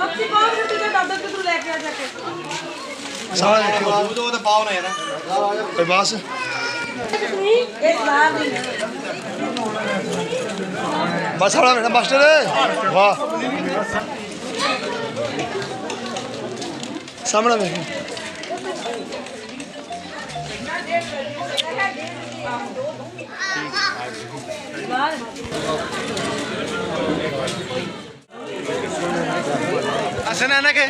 अपनी पाव रोटी का दादा के तू लेके आ जाके सारा देखो तो पाव ना यार कोई बस एक बार नहीं बस सारा मेरा मास्टर है वाह सामने में असना ना के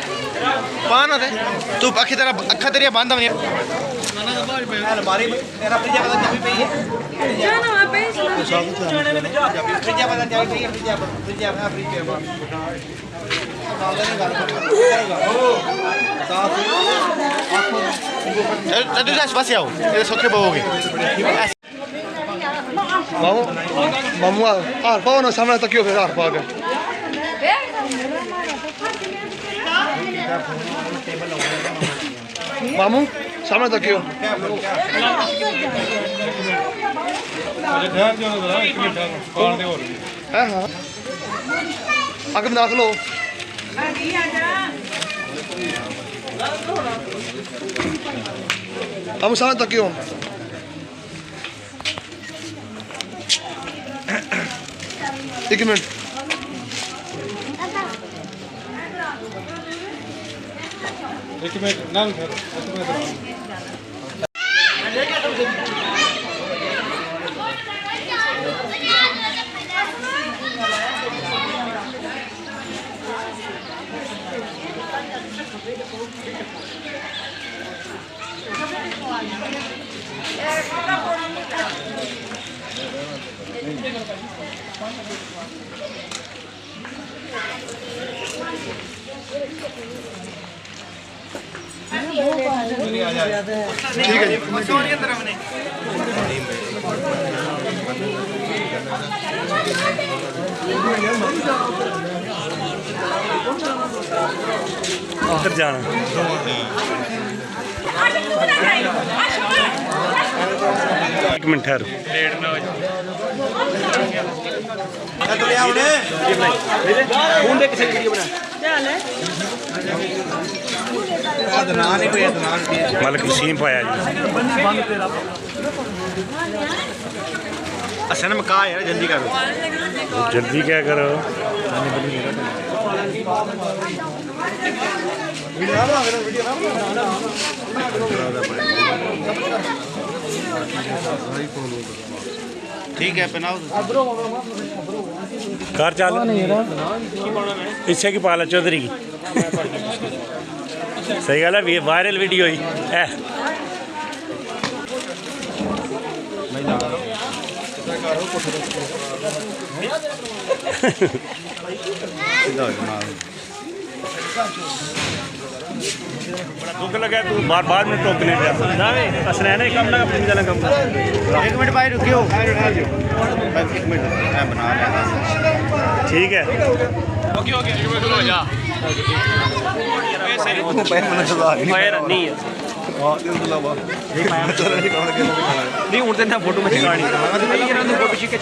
पान होते तू अखी तेरा अखा तेरी बंद नहीं अलमारी तेरा फ्रिज पता चाबी पई है जाना वहां पे फ्रिज पता चाबी पई है फ्रिज अपना फ्रिज पे तू जा बस आओ ये सोखे बोगे मामू मामू आर पाओ ना सामने तक क्यों फिर आर पाओ के मामू सामने तक क्यों हाँ हाँ आगे में दाख लो मामू सामने तक क्यों एक मिनट नाम ठीक है जी उधर जाना एक मिनट ठहरो मालिक वसीम पाया जी असन में कहा यार जल्दी करो जल्दी क्या करो ठीक है पहनाओ कार चाल इससे की पाला चौधरी की सही गल है वायरल वीडियो ही है बड़ा दुख लगा तू बार बार में टोकने असनैन कम लगा अपनी जला कम एक मिनट भाई रुकियो एक मिनट मैं बना रहा ठीक है ओके ओके हो जा नहीं उड़ते ना फोटो में चिकानी फोटो खींच के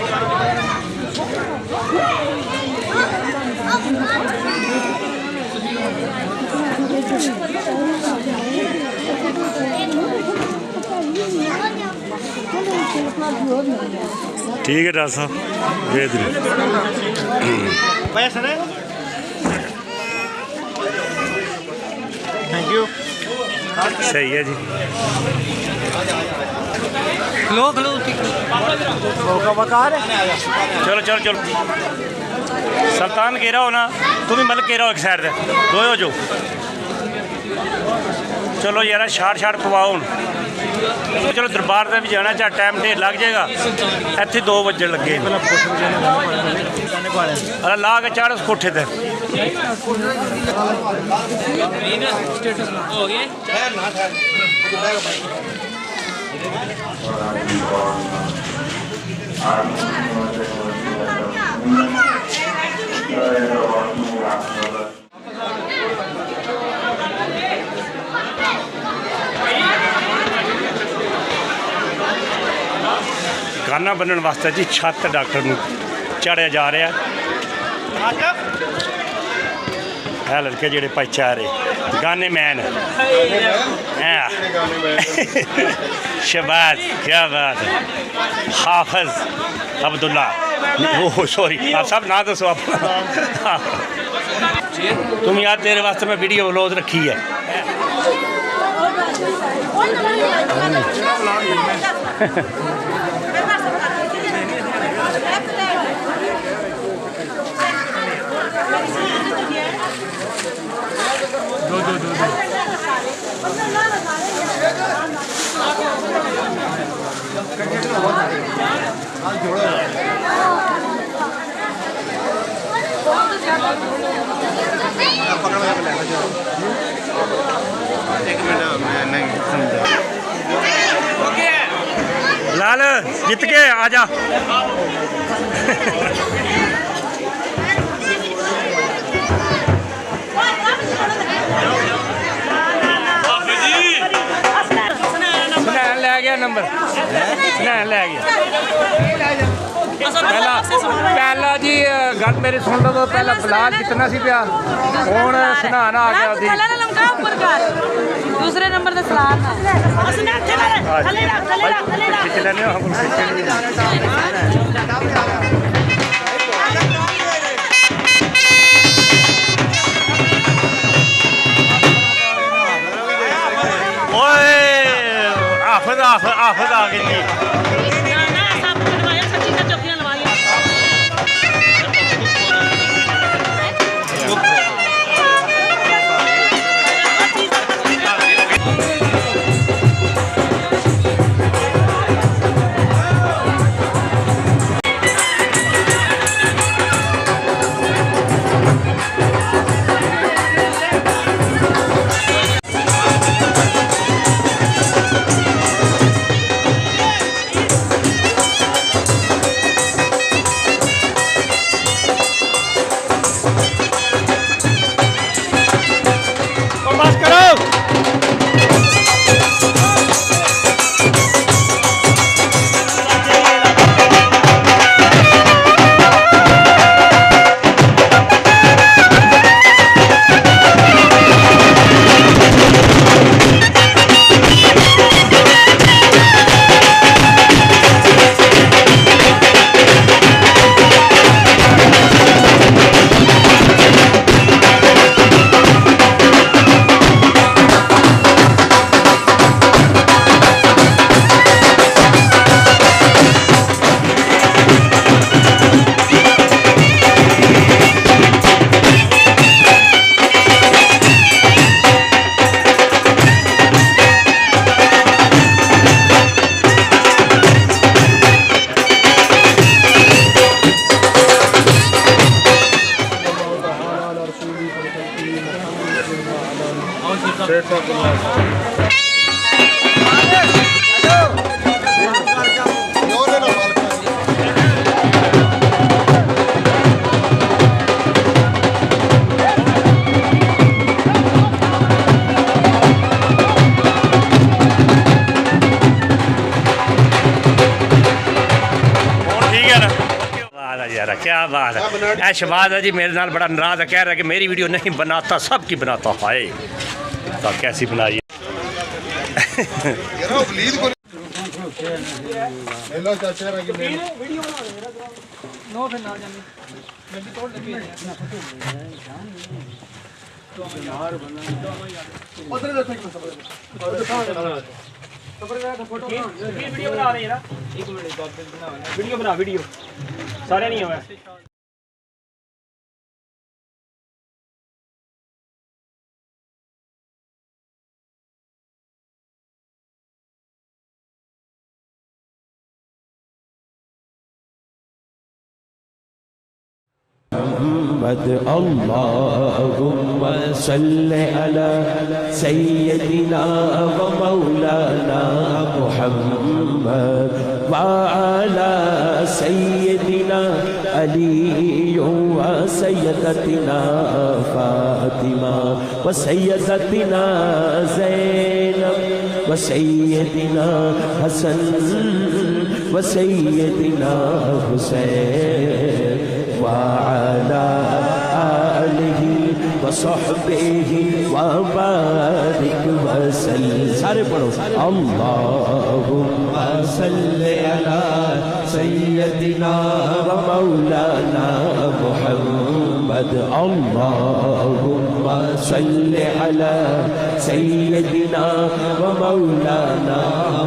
ठीक है डॉक्टर साहब भेज दो थैंक यू सही है जी चलो चलो चलो सुल्तान घेरा हो ना तुम भी मतलब घेरा हो एक साइड से दो हो जो चलो यार शाट पवाओ हूँ चलो दरबार से भी जाना चाहे टाइम ढेर लग जाएगा इतने 2 बजे लगे अरे ला के चाड़ उस कोठे ते गाना बनने वास्ते जी छत डॉक्टर चढ़िया जा रहा है लड़के जेड़े भाईचारे गाने मैन शहबाज क्या बात है हाफिज अब्दुल्ला ओह सॉरी आप सब ना दसो अपना तुम यार तेरे वास्ते मैं वीडियो व्लॉग रखी है लाल जीत के आजा ले गया नंबर ले गया पहला जी गल मेरी सुन लो तो पहला बिलाल जितना सी पिया हुण सनान आ गया दूसरे नंबर ते सलाम हाफिज हाफिज आ गए जी क्या बात है शहबाज है जी मेरे नाल बड़ा नाराज है कह रहा है कि मेरी वीडियो नहीं बनाता सबकी बनाता है तो कैसी बनाई वीडियो बना रहे हैं ना एक मिनट वीडियो बना वीडियो सारे नहीं हुआ محمد اللهم صل على سيدنا ومولانا محمد وعلى سيدنا علي وسيدتنا فاطمة وسيدتنا زينب وسيدنا حسن وسيدنا حسين وعلى آله वसहबिहि वबारिक वसल्लिम। सारे पढ़ो अल्लाहुम्मा सल्लि अला सय्यदिना व मौलाना मुहम्मद। अल्लाहुम्मा सल्लि अला सय्यदिना व मौलाना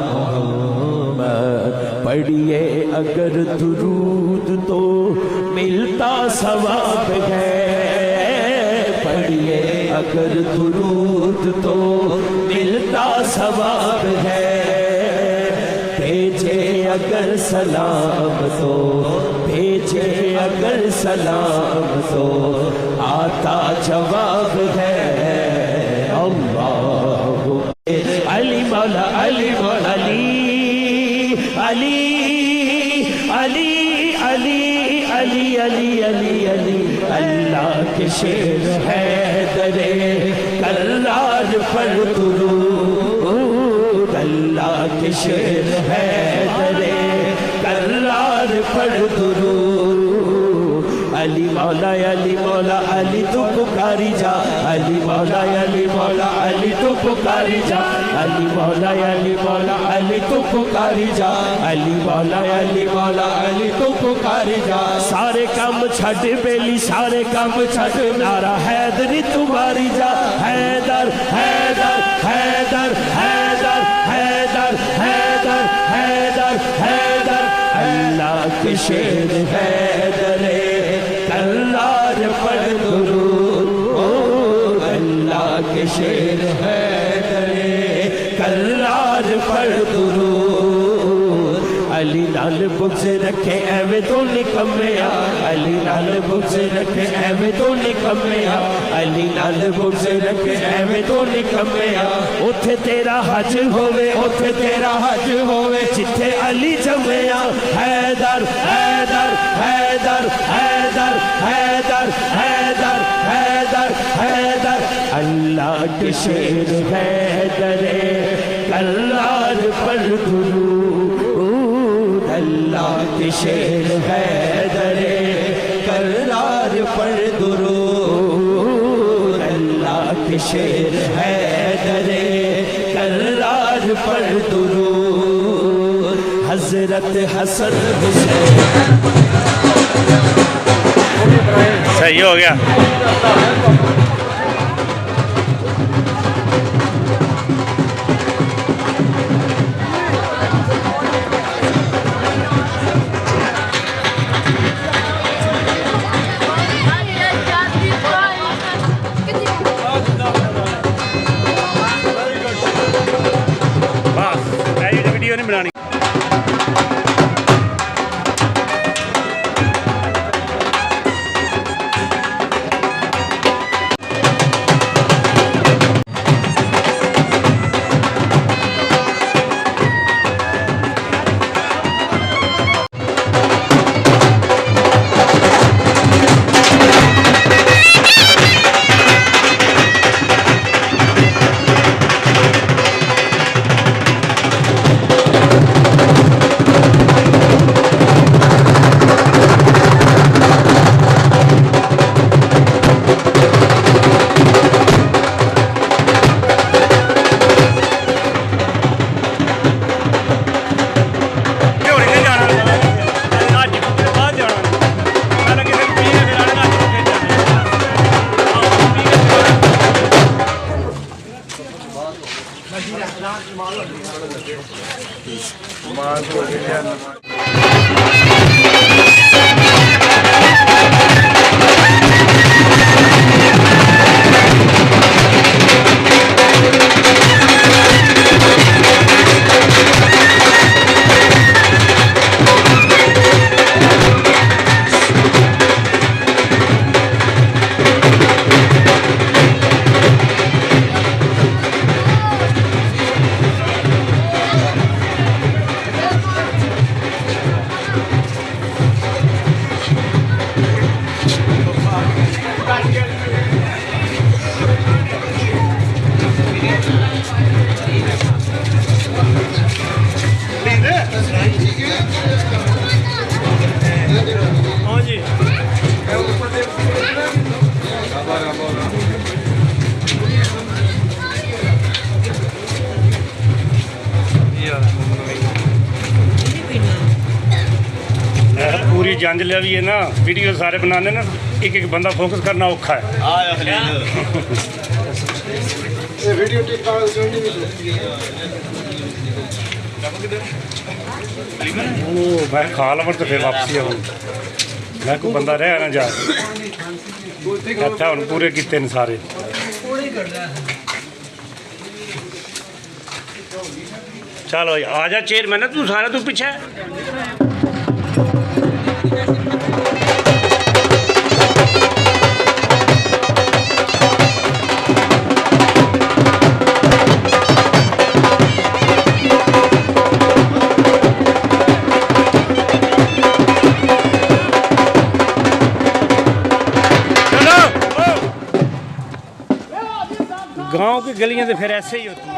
मुहम्मद। पढ़िए अगर दुरूद तो मिलता सवाब है, पढ़िए अगर दुरूद तो मिलता सवाब है, भेजे अगर सलाम तो भेजे अगर सलाम तो आता जवाब है। अल्लाह अली मौला अली मौला अली अली अली अली अली अली अली अली अल्लाह के शेर है दरे करार पर दुरूद। अल्लाह के शेर है दरे करार पर दुरूद। अली मौला अली तू पुकारी जा, अली मौला अली तू पुकारी जा, अली मौला अली तू पुकारी जा, अली मौला अली तू पुकारी जा। सारे काम छड़ बेली सारे काम छड़ नारा हैदरी तुम्हारी जा, हैदर हैदर हैदर हैदर हैदर हैदर हैदर हैदर। अल्लाह के शेर हैदरे करार पर दुरूद। अल्लाह के शेर हैदरे करार पर दुरूद। अली नाल बुक्स रखे एवे तो निकम्मिया, अली नाल बुक्स रखे एवे तो निकम्मिया, अली नाल बुक्स रखे एवे तो निकम्मिया। उथे तेरा हज होवे उथे तेरा हज होवे जिथे अली जम्मिया। हैदर हैदर हैदर हैदर हैदर हैदर हैदर हैदर। अल्लाह के शेर हैदरे करार पर दुरूद। अल्लाह के शेर हैदरे करार पर दुरूद। अल्लाह के शेर हैदरे करार पर दुरूद। हजरत हसन हुसैन सही हो गया। बस वीडियो नहीं बनानी। भी जंज लिया भी है ना, वीडियो सारे बनाने ना, एक एक बंदा फोकस करना औखा है। मैं खा लव तो फिर वापसी आऊँ, मैं कोई बंदा रह ना जाए। अच्छा हम पूरे किते ने सारे। चलो आ जा चेयरमैन, तू सारा तू पीछे। गांव की गलियां तो फिर ऐसे ही होती हैं।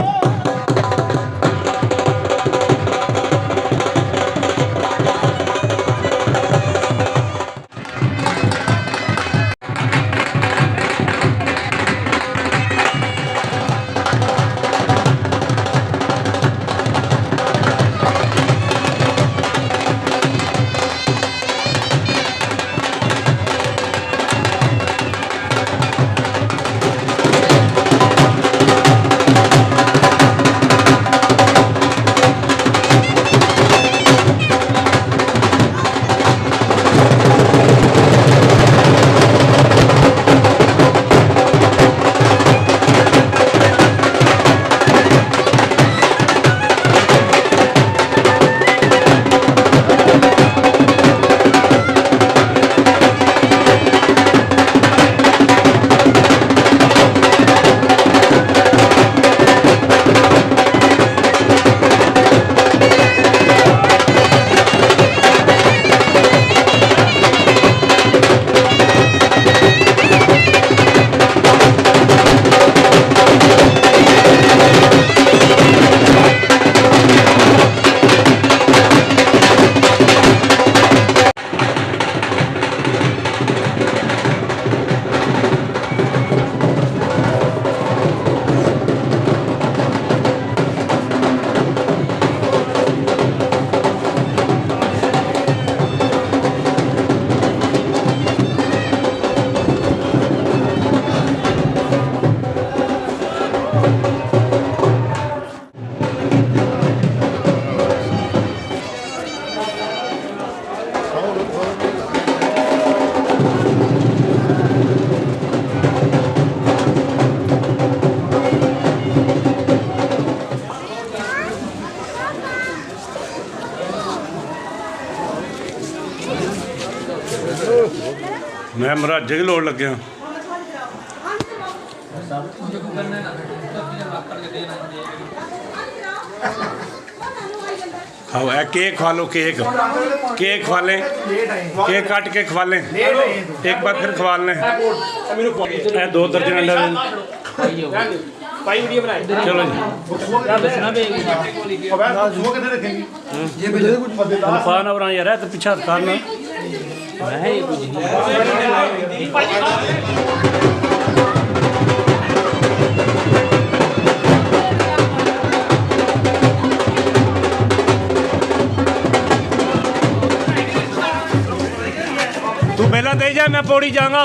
मैं मराजे की लोड़ लग्या। खाओ केक खा लो, केक केक खवा लें, केक काट के खवा लें, एक बार फिर खवा लें। 2 दर्जन अंडा चलो जी खाना बना यार है तो पीछा खाना तू बेला दे जा, मैं पौड़ी जाऊंगा।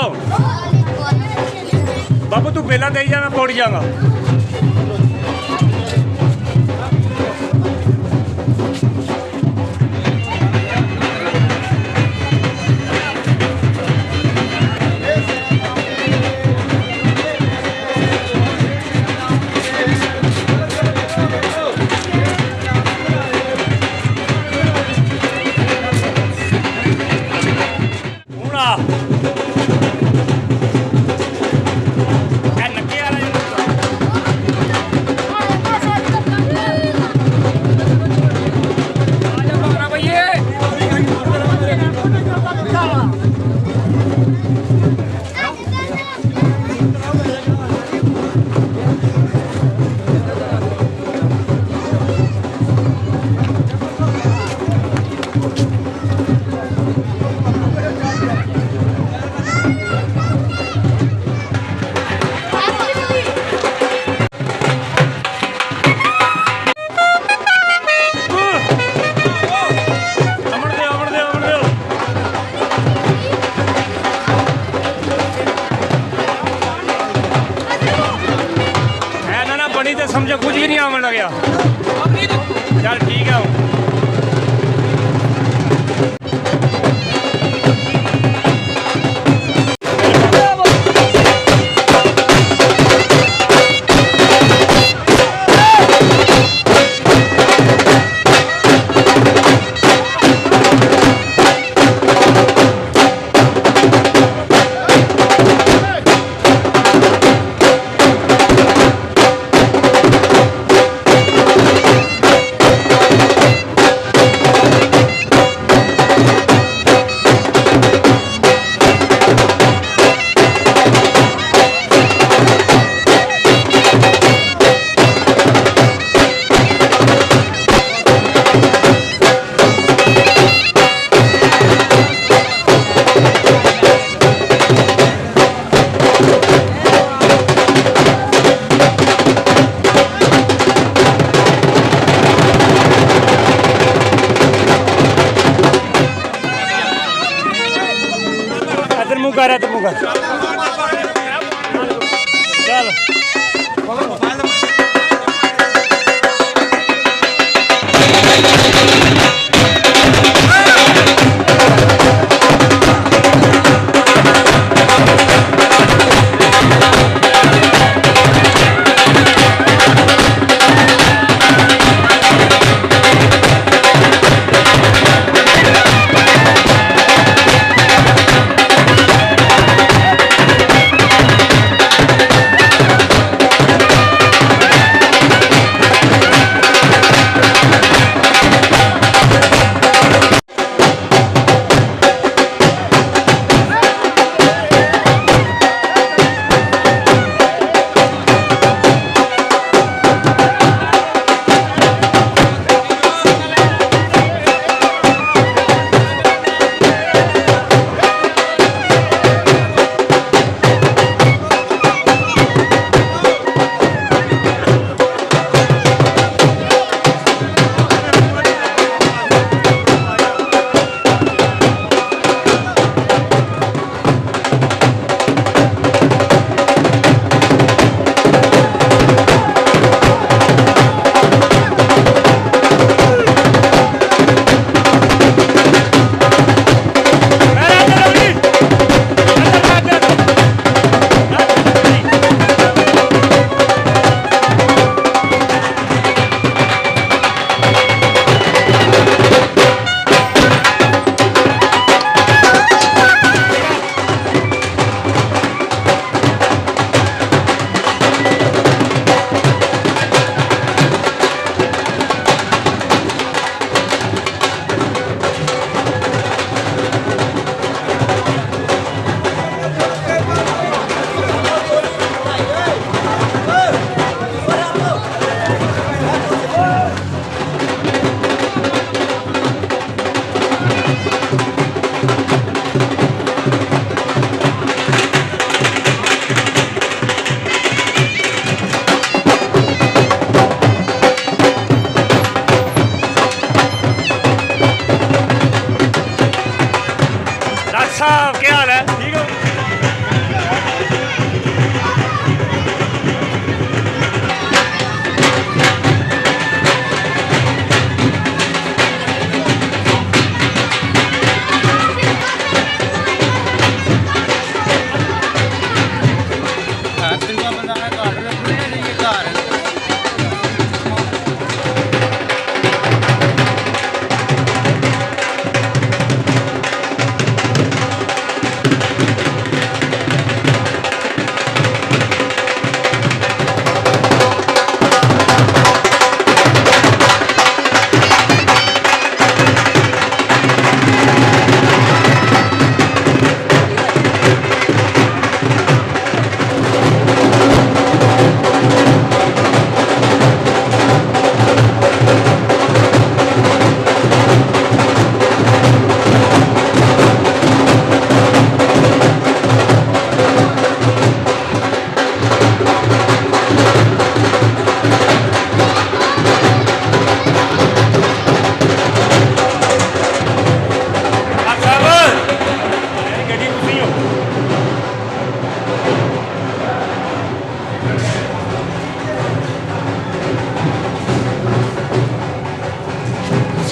बाबू तू बेला दे जा, मैं पौड़ी जाऊंगा। समझो कुछ भी नहीं आवन लग्या चल ठीक है हुण।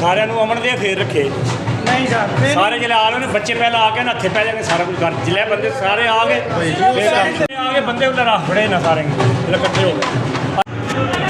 सारे अमन दे फिर रखे नहीं सर सारे जिले आ रहे बच्चे पहले आ गए ना हथे पै जाएंगे सारा कुछ कर जिले बंदे सारे आ गए फिर आ गए बंदे उधर रख फड़े ना सारे जिले कट्ठे हो गए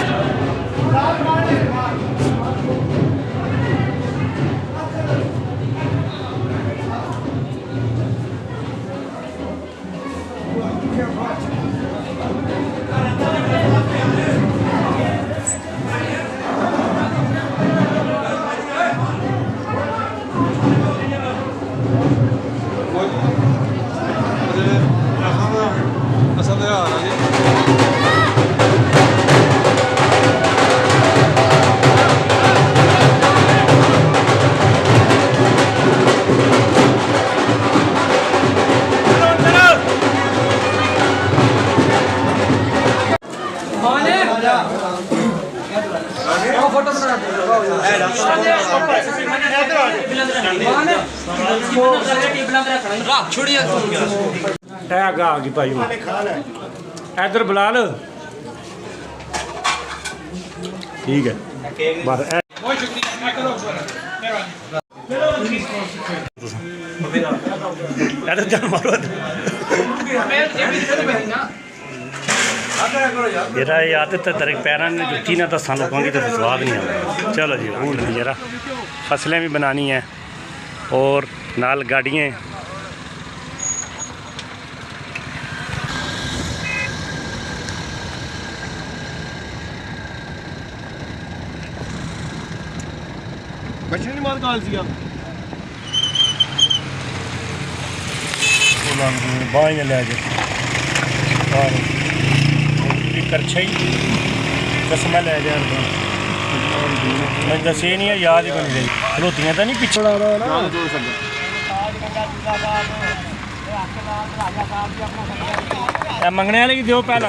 टैग आ गई भाई इधर बुला लो ठीक है बस मारो जरा ये आदत है तेरे पैरों में जुटी ना तो सानू कहूँगी तो स्वाद नहीं आता चलो जी हूँ जरा फसलें भी बनानी है और नाल गाड़ियाँ बच्चे नहीं मार काल दिया बाएं ले जाए करछा ही कसम ले जाए मैं दसे नहीं है याद ही बनी रही खलोतियाँ तो नहीं पिछड़ा मंगने वाले की दो पहला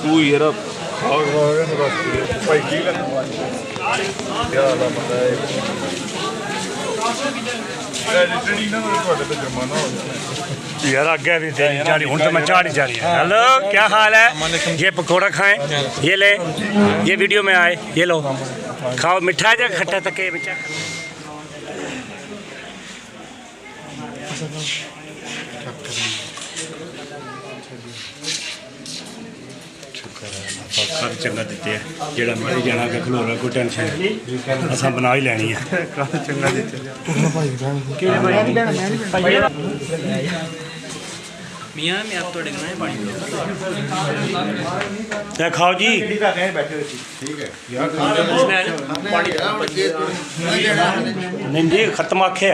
तू यार भाई ठीक है यार बंदा यार आगे भी झाड़ी हूँ तो मैं झाड़ी जा रही है। हेलो क्या हाल है? ये पकौड़ा खाएं, ये ले, ये वीडियो में आए, ये लो खाओ। मिठा जा खट्टा तक के बच्चा सब चंगा दिते जेड़ा मारी जाना के खलोरा कोई टेंशन असा बना ही लैनी है चंगा दिते मियां मैं आप थोड़े गए पानी ते खाओ जी नहीं जी खत्म आखे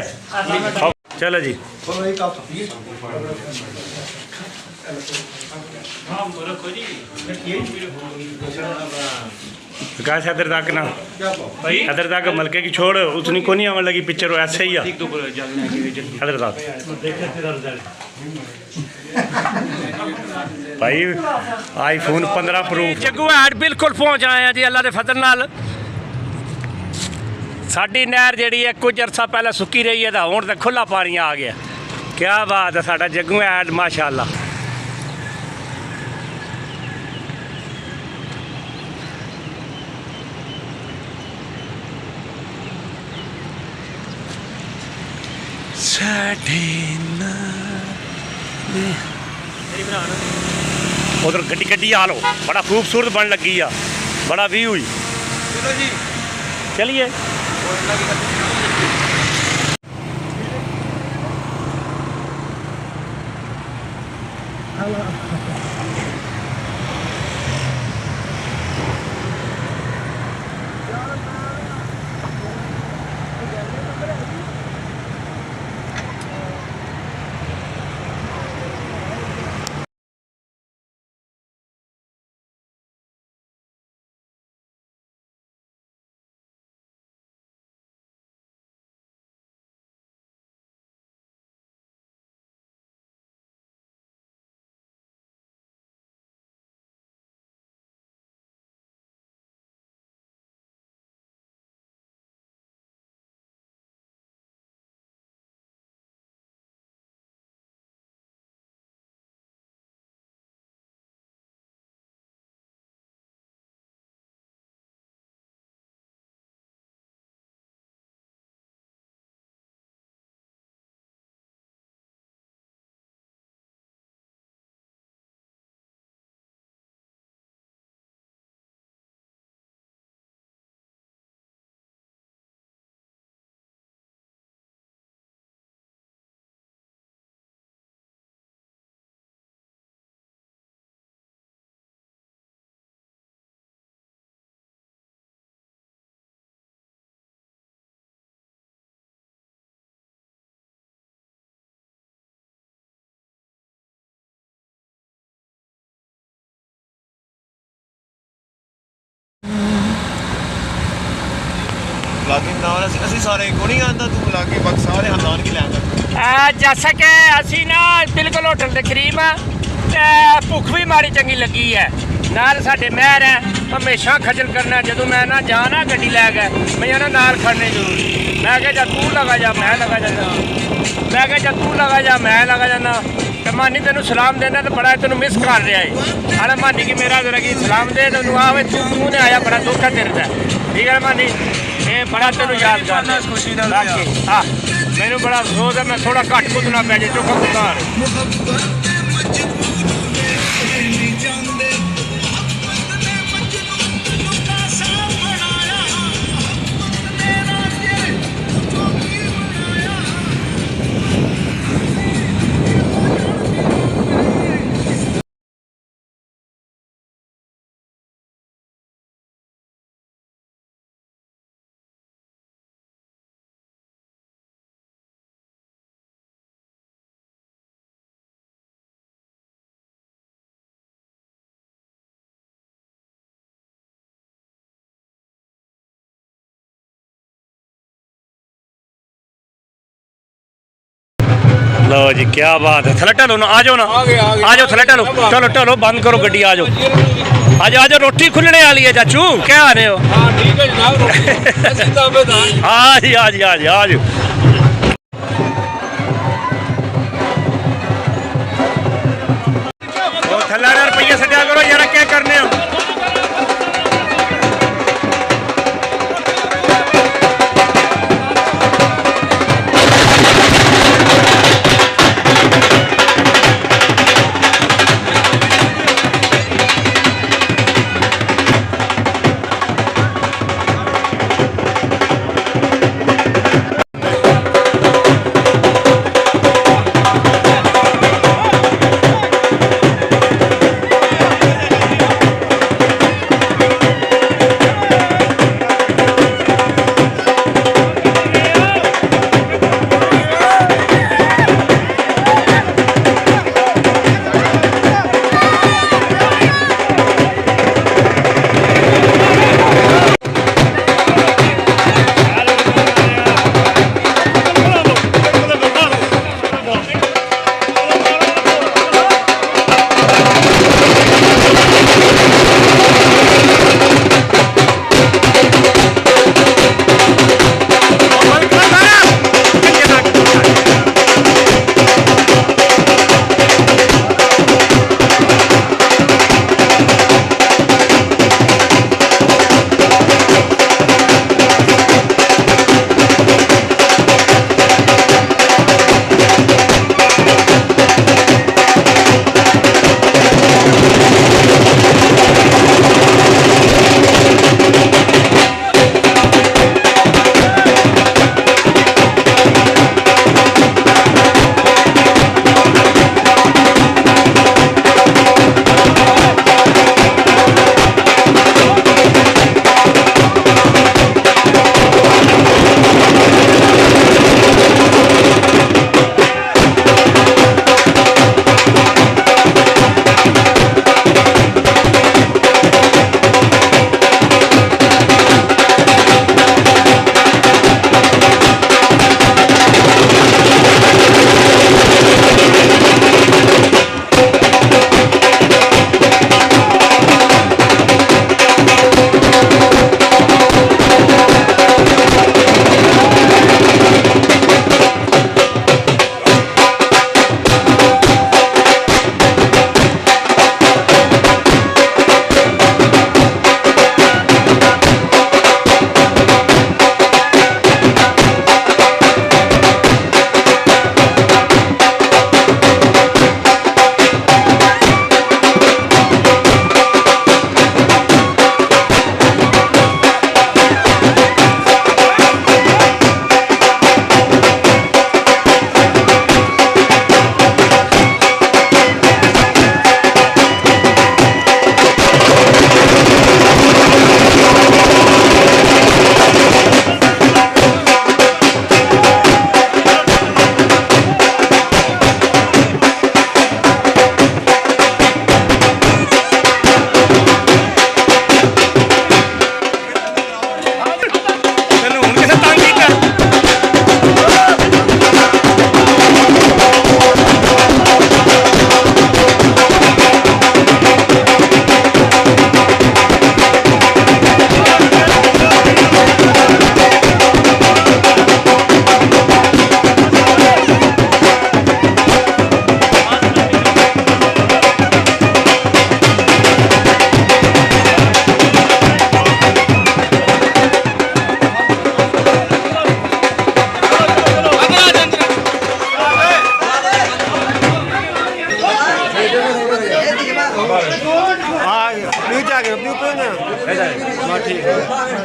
खाओ चलो जी विकास इधर तक ना इधर तक मलके की छोड़ उतनी को नहीं आने लगी पिक्चर ऐसे ही इधर तक भाई आईफोन 15 प्रो जग्गू हैड बिल्कुल पहुंच आए हैं जी अल्लाह के फजल नाल साडी नहर जी है कुछ अरसा पहले सुक्की रही है तो हुण तो खुला पानी आ गया क्या बात है साडा जग्गू हैड माशाअल्लाह उधर गड्डी गड्डी आ लो बड़ा खूबसूरत बन लगी है बड़ा व्यू हुई चलो जी चलिए ਅਸੀਂ ਸਾਰੇ ਕੋ ਨਹੀਂ ਆਂਦਾ ਤੂੰ ਲਾ ਕੇ ਬਸ ਸਾਰੇ ਹਮਾਨ ਕੀ ਲੈਂਦਾ जैसा कि असी ना बिल्कुल होटल के करीब हाँ भुख भी माड़ी चंगी लगी है नाल साडे महर है हमेशा खजल करना जो मैं ना जाना गड्डी लै गए मैं ना नाल खड़ने जरूरी मैं क्या जब तू लगा जा मैं लगा जाना मैं क्या जब तू लगा जा मैं लगा जाना तो मानी तेन सलाम देना तो बड़ा तेन मिस कर रहा है अरे मानी कि मेरा जरा कि सलाम दे तेन आवे तू ने आया बड़ा दुख है तेरे ठीक है मानी ये बड़ा तेन याद कर हाँ मैंने बड़ा अफसोस है मैं थोड़ा घट कुदना पै जाए चुका कुदार लो जी क्या बात है थले टलो ना आ जाओ ना आ जाओ थले टलो चलो टलो बंद करो गड्डी आ जाओ आज आज रोटी खुलने वाली है चाचू क्या आ रहे हो हाँ ठीक है जनाब हाँ जी आ जी आ जी आ जाओ थल्ला रुपये सटिया करो यार क्या करने हो ठीक है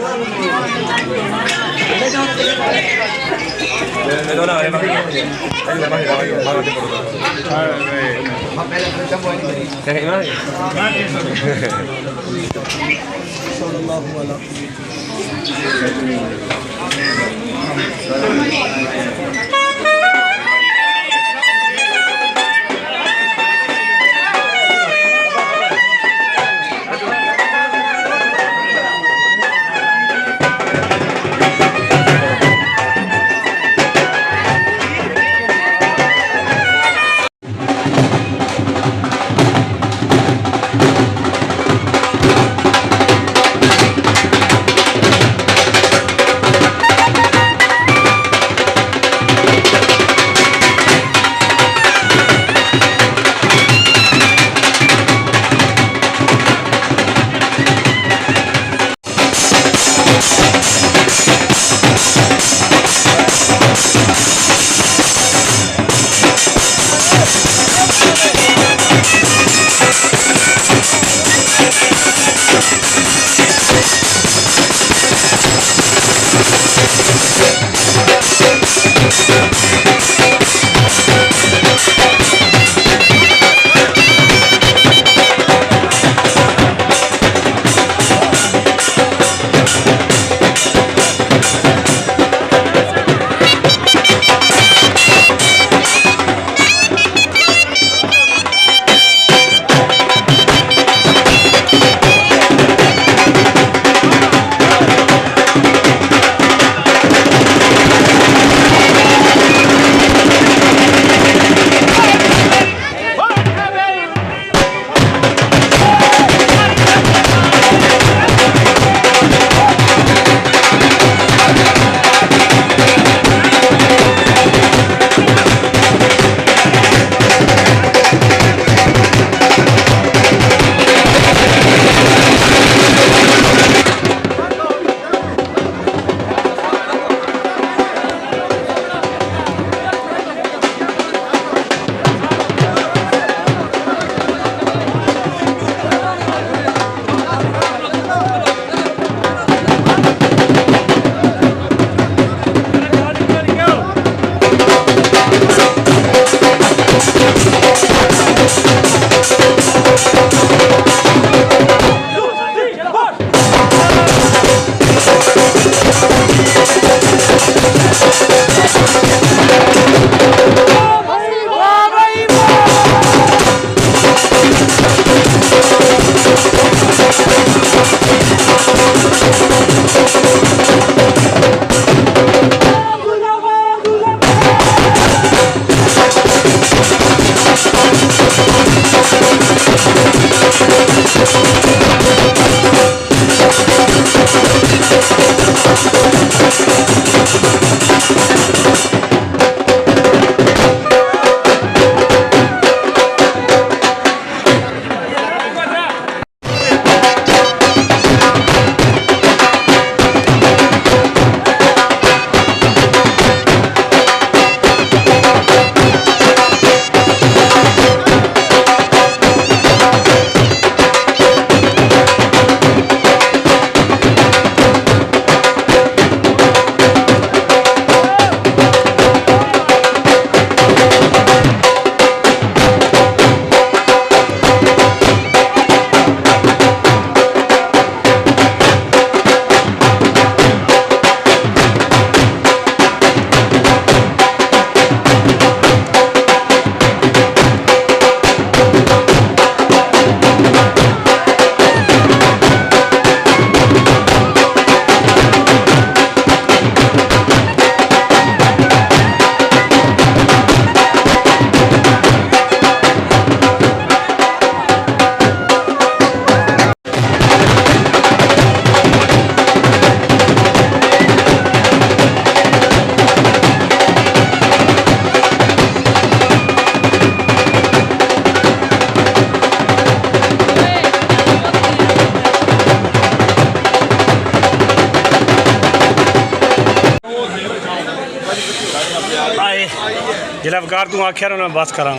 जिला अवकार तू आख्या मैं बस करा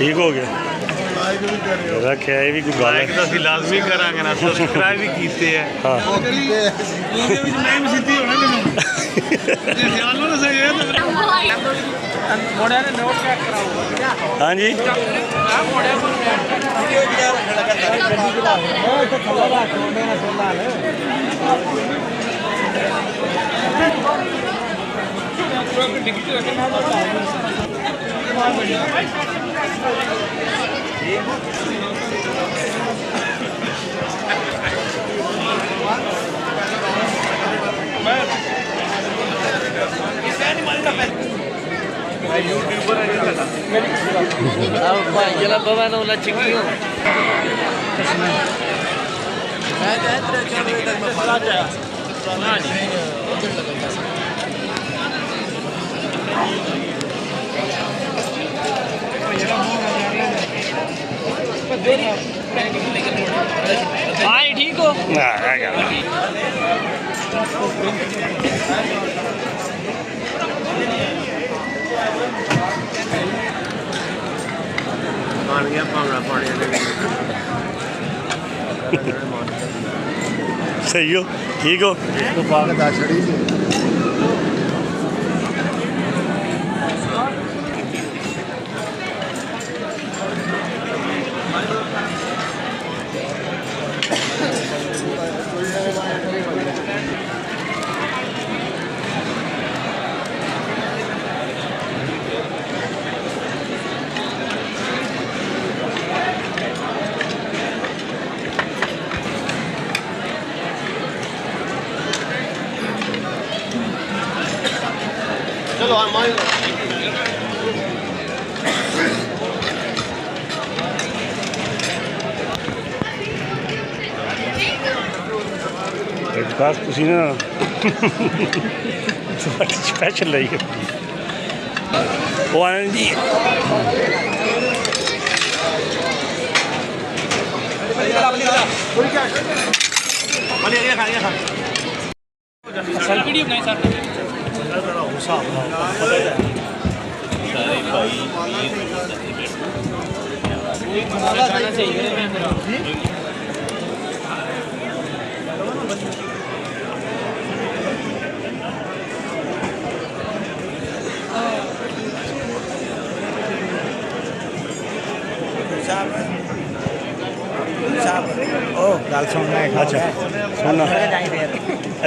ठीक हो गया रखे ये भी कोई गल है तो ਅਸੀਂ ਲਾਜ਼ਮੀ ਕਰਾਂਗੇ ਨਾ ਸਬਸਕ੍ਰਾਈਬ ਵੀ ਕੀਤੇ ਹੈ हाँ हाँ जी हाँ ठीक हो ਪਾਣੀਆਂ ਭਾਵਨਾ ਪਾਣੀਆਂ ਦੇ सही हो ठीक हो तो पाके दा छड़ी ਚਲੋ ਆ ਮਾਈ खास तुसी ना स्पेशल लाई है वो आनंद जी वीडियो बनाई सर ओ गल सुनना है अच्छा सुनना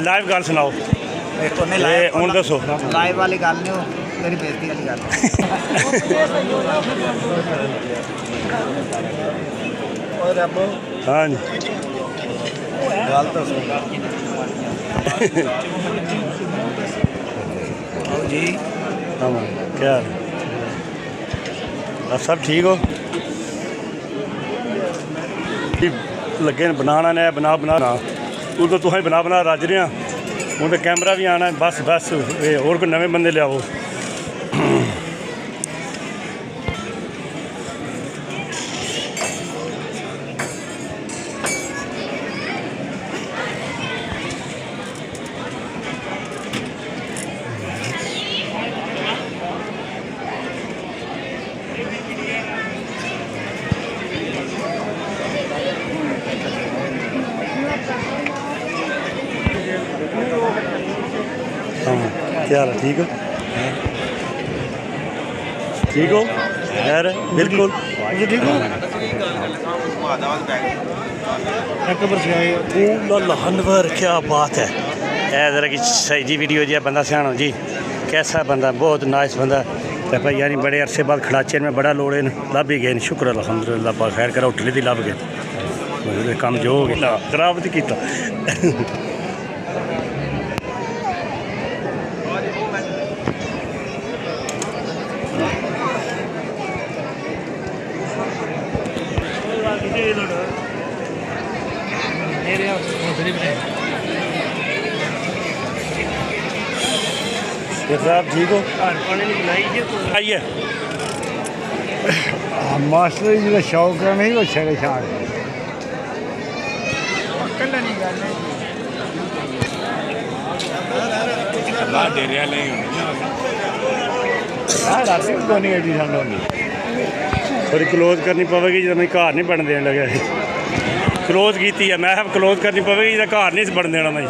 लाइव गल सुनाओ ये हूँ दसो लाइव वाली गल नहीं हो मेरी बेइज्जती वाली गल हाँ जी गल तो सुन जी हाँ क्या सब ठीक हो लगे बनाना ने बना तू तो तुसें बना रज रहे हैं हूँ तो कैमरा भी आना है बस बस होर कोई नवे बंदे लियाओ क्या हाल है ठीक हो यार बिल्कुल ठीक हो हनवर क्या बात है जरा कि सही जी वीडियो जी बंदा सियाणो जी कैसा बंदा बहुत नाइस बंदा तो भाई यानी बड़े अरसे बाद खड़ाचे में बड़ा लोड़े लभ ही गए शुक्र अलहमदुलिल्लाह पा खैर करा होटल दी लभ गए कम जो हो गया खराब नहीं किया साहब ठीक हो आइए मास्टर जी का शौक है नहीं वो छड़े छाड़ थोड़ी क्लोज करनी पवेगी जो मैं घर नहीं बन देने लगे क्लोज की है मैं क्लोज करनी पवेगी जो घर नहीं बन देना मैं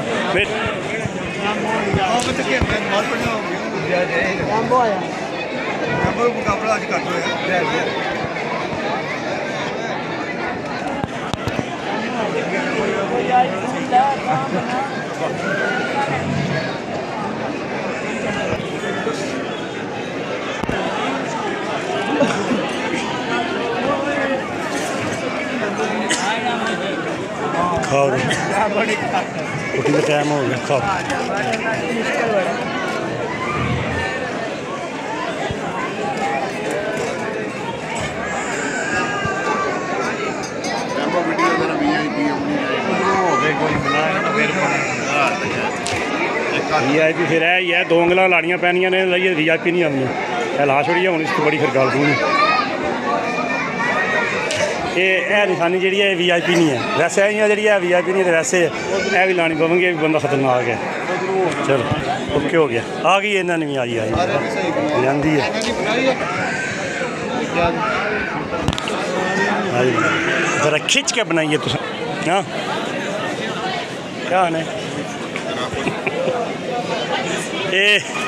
मुकाबला अज घट होया खाओ रोटी का टाइम हो गया खाओ VIP फिर है ही है दो उंगलां लानियां पैनियां ने लाइए VIP नहीं आनी ला छोड़ी हूँ इस बड़ी फिर गल दूँ ये निशानी जी है VIP नहीं है वैसे इं जी है VIP नहीं तो वैसे है भी लानी पवेंगी भी बंदा खतरनाक है चलो ओके हो गया आ गई इन्होंने भी आई लियांदी है जरा खिंच के बनाइए तुम हाँ क्या है ये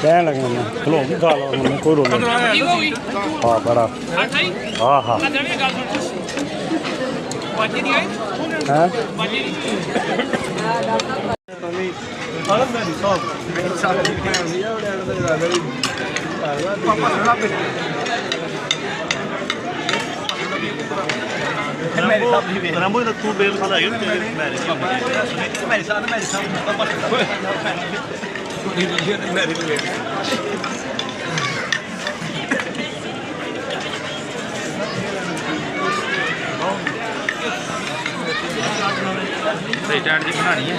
कहने लगे मैं खलो गा लो मैं कोई रोल नहीं हाँ बड़ा हाँ हाँ हाँ तू बेल साल सही टाइम की बनानी है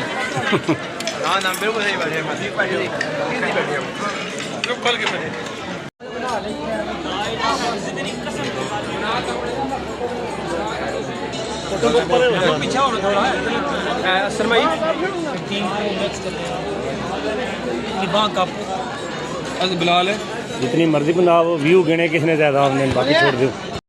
हाँ ना बिल्कुल सही बैठे बैठे खोल के बैठे पीछे हो थोड़ा असर भाई बिलाल है जितनी मर्जी बनाओ व्यू गिने किसने ज़्यादा हमने बाकी छोड़ दो